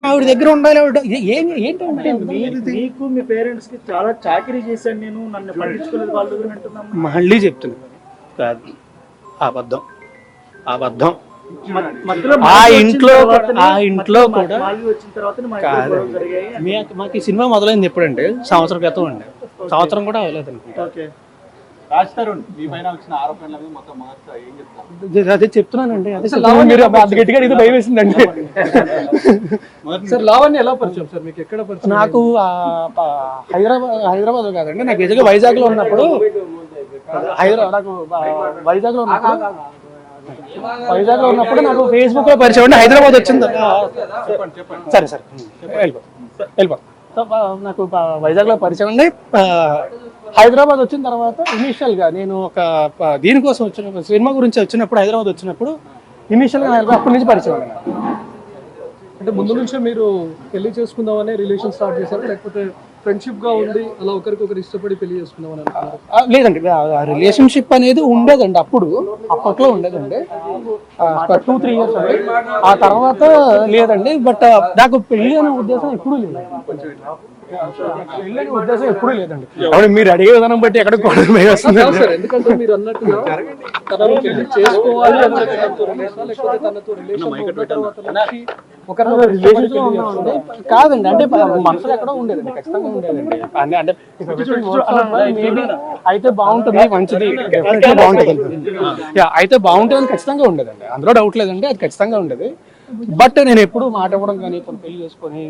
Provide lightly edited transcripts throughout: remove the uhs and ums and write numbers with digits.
ఆవిడ దగ్గర ఉండాలి. ఏంటంటే మీకు మీ పేరెంట్స్ కి చాలా చాకరీ చేశాను నేను, నన్ను పట్టించుకోలేదు వాళ్ళ దగ్గర అంటున్నాను. మళ్ళీ చెప్తున్నా, కాదు, అబద్ధం అబద్ధం. ఆ ఇంట్లో కూడా మాకు ఈ సినిమా మొదలైంది ఎప్పుడంటే సంవత్సరం క్రితం అండి. సంవత్సరం కూడా అవ్వలేదు అనుకుంటా. అదే చెప్తున్నానండి. అదే గట్టిగా ఇది భయం వేసిందండి. నాకు హైదరాబాద్ కాదండి, నాకు నిజంగా వైజాగ్ లో ఉన్నప్పుడు నాకు ఫేస్బుక్ లో పరిచయం అండి. హైదరాబాద్ వచ్చింది. సరే సరే వెళ్ళిపో. నాకు వైజాగ్ లో పరిచయం అండి. హైదరాబాద్ వచ్చిన తర్వాత ఇనీషియల్ గా నేను ఒక దీనికోసం వచ్చిన సినిమా గురించి వచ్చినప్పుడు, హైదరాబాద్ వచ్చినప్పుడు ఇనీషియల్ గా అప్పటి నుంచి పరిచయం అండి. అంటే ముందు నుంచే మీరు పెళ్లి చేసుకుందామనే రిలేషన్ స్టార్ట్ చేశారు, లేకపోతే ఫ్రెండ్షిప్ గా ఉంది అలా ఒకరికొకరు ఇష్టపడి పెళ్లి చేసుకుందామని అనుకున్నారు? లేదండి, రిలేషన్షిప్ అనేది ఉండేదండి, అప్పట్లో ఉండేదండి. 2-3 ఇయర్స్ అండి. ఆ తర్వాత లేదండి. బట్ నాకు పెళ్లి అనే ఉద్దేశం ఎప్పుడూ లేదు. ఉద్దేశం ఎప్పుడూ లేదండి. అవును, మీరు అడిగే విధానం బట్టి ఎక్కడ వస్తుంది. ఎందుకంటే మీరు అన్నట్టుగా తనను పెళ్లి చేసుకోవాలి కాదండి, అంటే మనసులో ఎక్కడో ఉండేదండి, ఖచ్చితంగా ఉండేదండి. అంటే అయితే బాగుంటుంది, మంచిది, బాగుంటుంది, అయితే బాగుంటుంది ఖచ్చితంగా ఉండేదండి. అందులో డౌట్ లేదండి, అది ఖచ్చితంగా ఉండేది. బట్ నేను ఎప్పుడు మాట ఇవ్వడం కానీ, ఇప్పుడు పెళ్లి చేసుకొని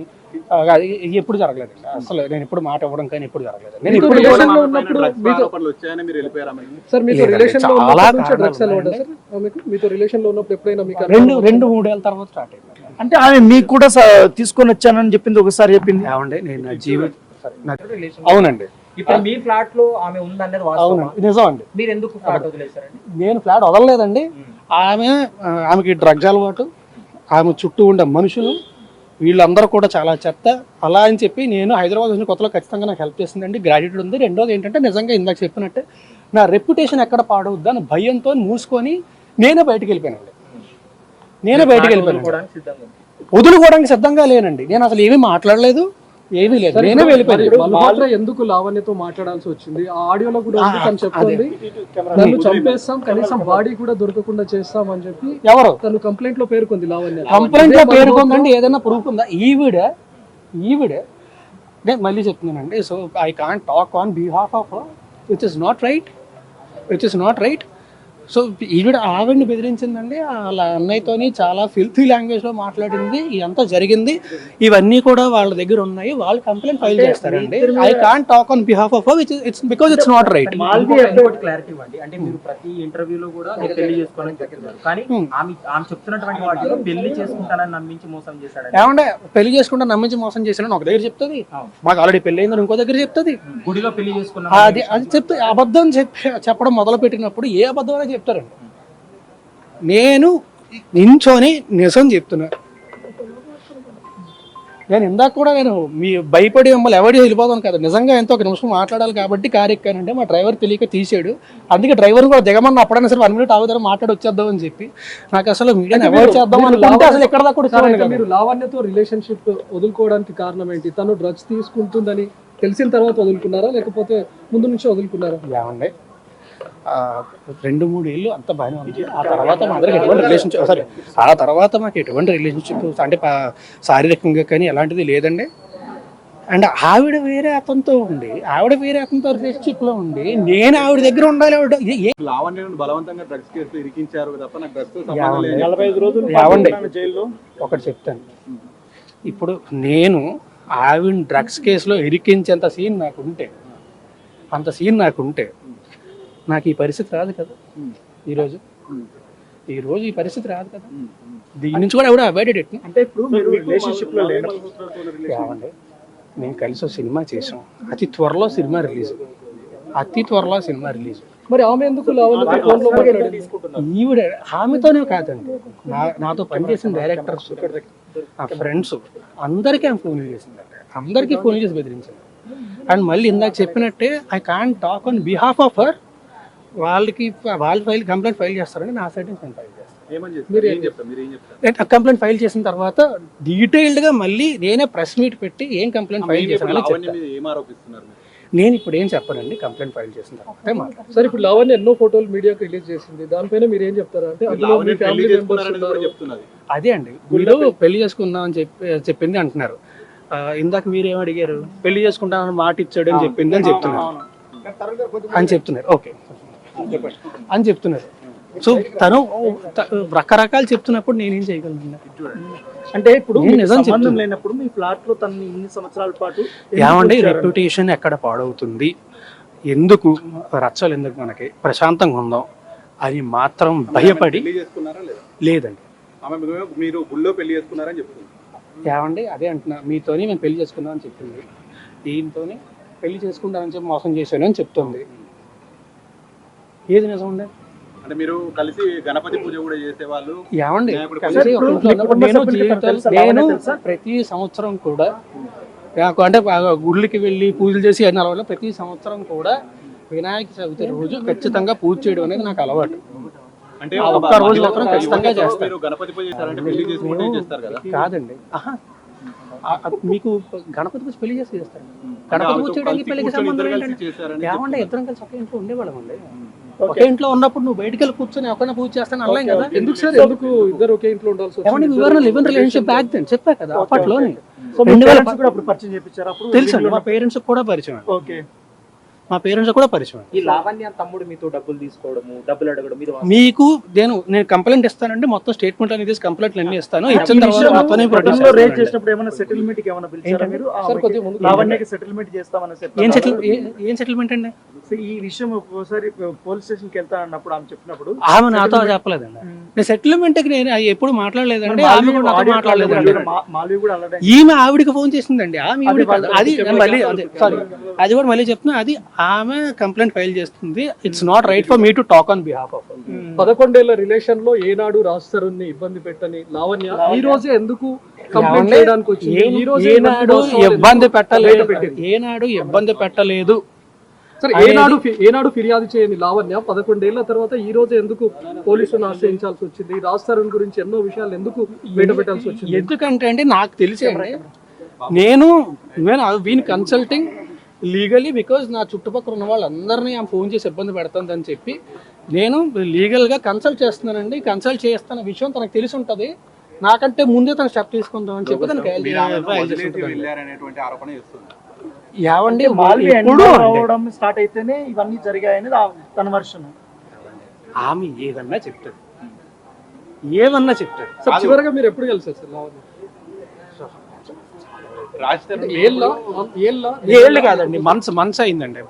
ఎప్పుడు జరగలేదండి. అసలు నేను ఎప్పుడు మాట ఇవ్వడం కానీ ఎప్పుడు జరగలేదు. నేను ఇప్పుడు రెండు 3 ఏళ్ళ తర్వాత స్టార్ట్ అయింది. అంటే ఆమె మీకు కూడా తీసుకొని వచ్చానని చెప్పింది, ఒకసారి చెప్పింది. ఏమండి, నేను అవునండి. ఇప్పుడు మీ ఫ్లాట్ లో ఆమె ఉందనేది వాస్తవం? నిజం అండి. మీరు ఎందుకు ఫ్లాట్ వదిలేశారండి? నేను ఫ్లాట్ వదలలేదండి. ఆమెకి డ్రగ్స్ అలవాటు, ఆమె చుట్టూ ఉండే మనుషులు వీళ్ళందరూ కూడా చాలా చెత్త. అలా అని చెప్పి నేను హైదరాబాద్ వచ్చిన కొత్తలో ఖచ్చితంగా నాకు హెల్ప్ చేసిందండి, గ్రాడ్యుయేట్ ఉంది. రెండోది ఏంటంటే, నిజంగా ఇందాక చెప్పినట్టే నా రెప్యుటేషన్ ఎక్కడ పాడవద్దు అని భయంతో మూసుకొని నేనే బయటకు వెళ్ళిపోయానండి. వదులుకోవడానికి సిద్ధంగా లేనండి. నేను అసలు ఏమీ మాట్లాడలేదు, ఏమీ లేదు, నేనే వెళ్ళిపోయాను. ఎందుకు లావణ్యతో మాట్లాడాల్సి వచ్చింది? ఆ ఆడియోలో కూడా తను చెప్తుంది, నన్ను చంపేస్తాం, కనీసం బాడీ కూడా దొరకకుండా చేస్తాం అని చెప్పి. ఎవరు? తను కంప్లైంట్ లో పేర్కొంది. లావణ్య కంప్లైంట్ లో పేర్కొందండి. ఏదైనా ప్రూఫ్ ఉందా? ఈవిడే నేను మళ్ళీ చెప్తున్నానండి. So I can't talk on behalf of, which is not right. So ఆవిడని బెదిరించిందండి. వాళ్ళ అన్నయ్యతోని చాలా ఫిల్తీ లాంగ్వేజ్లో మాట్లాడింది. ఇదంతా జరిగింది. ఇవన్నీ కూడా వాళ్ళ దగ్గర ఉన్నాయి. వాళ్ళు కంప్లైంట్ ఫైల్ చేస్తారండి. I can't talk on behalf of her, it's because it's not right. Clarity ఇవ్వండి. అంటే మీరు ప్రతి ఇంటర్వ్యూలో కూడా పెళ్లి చేసుకోవాలని చెప్తున్నారు, కానీ ఆమె చెప్తున్నటువంటి వాటిలో పెళ్లి చేసుకుంటానని నమ్మించి మోసం చేశాడు. ఏమంటే పెళ్లి చేసుకుంటా నమ్మించి మోసం చేశాడని ఒక దగ్గర చెప్తుంది, మాకు ఆల్రెడీ పెళ్లి అయిందని ఇంకో దగ్గర చెప్తుంది. గుడిలో పెళ్లి చేసుకున్నా అది చెప్తే అబద్ధం చెప్పడం మొదలు పెట్టినప్పుడు ఏ అబద్ధం అనేది చెప్తారండి. నేను నించోని నిజం చెప్తున్నా. నేను ఇందాక కూడా నేను మీ భయపడి మిమ్మల్ని ఎవరి వెళ్ళిపోతాను కదా, నిజంగా ఎంతో ఒక నిమిషం మాట్లాడాలి కాబట్టి కారు ఎక్కానంటే మా డ్రైవర్ తెలియక తీసాడు. అందుకే డ్రైవర్ కూడా దిగమన్నా అప్పుడైనా సరే 1 మినిట్ ఆగుతారు మాట్లాడి వచ్చేద్దాం అని చెప్పి. నాకు అసలు మీడియాని అవాయిడ్ చేద్దాం అనుకుంటే అసలు ఎక్కడ దాకా కూడా. మీరు లావణ్యతో రిలేషన్షిప్ వదులుకోవడానికి కారణం ఏంటి? తను డ్రగ్స్ తీసుకుంటుందని తెలిసిన తర్వాత వదులుకున్నారా, లేకపోతే ముందు నుంచి వదులుకున్నారా? ఏమండి, 2-3 ఏళ్ళు అంత బాగానే ఉంది. ఆ తర్వాత మా అందరికి ఎటువంటి రిలేషన్షిప్ అంటే శారీరకంగా కానీ ఎలాంటిది లేదండి. అండ్ ఆవిడ వేరే అతనితో రిలేషన్షిప్ లో ఉండి నేను ఆవిడ దగ్గర ఉండాలి. ఒకటి చెప్తాను, ఇప్పుడు నేను ఆవిడ డ్రగ్స్ కేసులో ఇరికించేంత సీన్ నాకుంటే, నాకు ఈ పరిస్థితి రాదు కదా. ఈరోజు ఈ పరిస్థితి రాదు కదా. దీని నుంచి కూడా అవాయిడెడ్. అంటే ఇప్పుడు మీరు రిలేషన్షిప్ లో ఏమండి, మేము కలిసి సినిమా చేసాం. అతి త్వరలో సినిమా రిలీజ్. మరి ఆమె ఎందుకు ఈవిడ ఆమెతోనే కాదండి, నాతో పనిచేసిన డైరెక్టర్స్, నా ఫ్రెండ్స్ అందరికీ ఆమె ఫోన్ చేసిందండి. అందరికీ ఫోన్ చేసి బెదిరించింది. అండ్ మళ్ళీ ఇందాక చెప్పినట్టే I can't talk on behalf of her. వాళ్ళు కంప్లైంట్ ఫైల్ చేస్తారని నా సైడ్ నుంచి నేను ఫైల్ చేస్తాను. మీరు ఏం చెప్తారు? కంప్లైంట్ ఫైల్ చేసిన తర్వాత డీటెయిల్డ్గా మళ్ళీ నేనే ప్రెస్ మీట్ పెట్టి ఏం కంప్లైంట్ ఫైల్ చేశానని చెప్తాను. నేను ఇప్పుడు ఏం చెప్పనండి, కంప్లైంట్ ఫైల్ చేసిన తర్వాత మాట్లాడతాను. సార్ ఇప్పుడు లావణ్య ఎన్నో ఫోటోలు మీడియాకి రిలీజ్ చేసింది, దానిపైన మీరు ఏం చెప్తారు? అంటే అందులో మీ ఫ్యామిలీ మెంబర్స్ ఉన్నారు. అదే అండి, మీరు పెళ్లి చేసుకుందాం అని చెప్పింది అంటున్నారు. ఇందాక మీరు ఏం అడిగారు? పెళ్లి చేసుకుంటానని మాట ఇచ్చాడు అని చెప్పింది అని చెప్తున్నారు. ఓకే అని చెప్తున్నారు. సో తను రకరకాలు చెప్తున్నప్పుడు నేనేం చేయగలను? అంటే ఇప్పుడు నేను నిజం సంబంధం చెప్తున్నా. లేనప్పుడు మీ ఫ్లాట్ లో తను ఇన్ని సంవత్సరాల పాటు ఏమండి, రెప్యుటేషన్ ఎక్కడ పాడవుతుంది, ఎందుకు రచ్చలు, ఎందుకు మనకి ప్రశాంతంగా ఉందాం అని మాత్రం భయపడి లేదండి. మీరు గుళ్ళో పెళ్లి చేసుకున్నారని చెప్తున్నారు. ఏమండి, అదే అంటున్నా, మీతోని మేము పెళ్లి చేసుకుందాం అని చెప్పింది, దీంతోని పెళ్లి చేసుకుంటానని చెప్పి మోసం చేశాను అని చెప్తుంది. ఏది నిజం ఉండే? అంటే మీరు కలిసి గణపతి పూజ కూడా చేసేవాళ్ళు. ఏమండి, ఇప్పుడు కలిసి ఒక ఇంట్లో ఉన్నప్పుడు నేను ప్రతి సంవత్సరం కూడా అంటే గుళ్ళకి వెళ్ళి పూజలు చేసి అన్న ప్రతి సంవత్సరం కూడా వినాయక చవితి రోజు ఖచ్చితంగా పూజ చేయడం అనేది నాకు అలవాటు. అంటే ఆ ఒక్క రోజు మాత్రం ఖచ్చితంగా చేస్తాను. మీరు గణపతి పూజ చేస్తారంటే పెళ్లి చేసుకుంటే చేస్తారు కదా? కాదండి, మీకు గణపతి పూజ పెళ్లి చేసి చేస్తాను. గణపతి పూజ చేయడానికి పెళ్లికి సంబంధం ఏంటంటే, ఏమంటే ఇద్దరం కలిసి ఒకే ఇంట్లో ఉండేవాళ్ళం అండి. ఒకే ఇంట్లో ఉన్నప్పుడు నువ్వు బయటకు వెళ్ళి కూర్చొని ఒకరిని పూజ చేస్తాను అనలేం కదా. ఎందుకు సార్, ఎందుకు ఇద్దరు ఒకే ఇంట్లో ఉండాల్సి వచ్చింది? ఏమంటే వివరణ live in relationship back then చెప్పా కదా అప్పట్లోనే. సో మీ parents కూడా అప్పుడు పరిచయం చేపించారు? అప్పుడు తెలుసు, మా పేరెంట్స్ కూడా పరిచయం, ఓకే. మా పేరెంట్స్ కూడా పరిచయం. ఈ లావణ్య తమ్ముడు మీతో డబ్బులు తీసుకోవడము, డబ్బులు అడగడం మీద మీకు నేను కంప్లైంట్ ఇస్తానంటే మొత్తం స్టేట్మెంట్ అనేది కంప్లైంట్ అన్ని ఇస్తాను. ఇచ్చిన ఈ తర్వాత విషయం మొత్తం ప్రొడ్యూస్ గతంలో రేట్ చేసినప్పుడు ఏమైనా సెటిల్మెంట్ కి ఏమైనా పిలిచారా మీరు? సార్ కొద్దిగా ముందు లావణ్యకి సెటిల్మెంట్ చేస్తామని ఏం సెటిల్మెంట్ అండి? ఈ విషయం ఒకసారి పోలీస్ స్టేషన్ కి వెళ్తా అన్నప్పుడు ఆమె చెప్పినప్పుడు ఆమె నాతో చెప్పలేదండి. నేను సెటిల్మెంట్ కి నేను ఎప్పుడు మాట్లాడలేదండి, ఆమె కూడా నాతో మాట్లాడలేదండి. మాల్వి కూడా అలాగే ఈమె ఆవిడికి ఫోన్ చేసిందండి. ఆమె అది మళ్ళీ సారీ, అది కూడా మళ్ళీ చెప్తున్నా, అది ఆమె కంప్లైంట్ ఫైల్ చేస్తుంది. It's not right for me to talk on behalf of. 11 ఏళ్ల రిలేషన్ లో ఏనాడు రాస్తారుని ఇబ్బంది పెట్టని లావణ్య ఈ రోజే ఎందుకు కంప్లైంట్ చేయడానికి వచ్చింది? ఈ రోజు ఏనాడు ఇబ్బంది పెట్టలేదు, ఏనాడు ఇబ్బంది పెట్టలేదు. సరే, ఏనాడు ఫిర్యాదు చేయని లావణ్య 11 ఏళ్ల తర్వాత ఈ రోజు ఎందుకు పోలీసులను ఆశ్రయించాల్సి వచ్చింది? రాస్తారుని గురించి ఎన్నో విషయాలు ఎందుకు బయట పెట్టాల్సి వచ్చింది? ఎందుకంటే అండి, నాకు తెలిసి నేను వీన్ కన్సల్టింగ్ లీగలీ, బికాజ్ నా చుట్టుపక్కల ఉన్న వాళ్ళందరినీ ఆమె ఫోన్ చేసి ఇబ్బంది పెడుతుందని చెప్పి నేను లీగల్గా కన్సల్ట్ చేస్తున్నానండి. కన్సల్ట్ చేస్తున్న విషయం తనకు తెలిసి ఉంటుంది. నాకంటే ముందే తను స్టెప్ తీసుకుందాం అని చెప్పి తనకి వెళ్ళారనేటువంటి ఆరోపణ చేస్తుంది. ఏవండి, మాల్వి అవడం స్టార్ట్ అయితేనే ఇవన్నీ జరిగాయని తన వర్షన్. ఆమె ఏదన్నా చెప్తాడు, ఏమన్నా చెప్తాడు. సార్ చివరిగా మీరు ఎప్పుడు కలిసారు సార్ లావణ్య? రాజధాని ఏళ్ళ ఏళ్ళు కాదండి, మంత్స్ అయిందండి.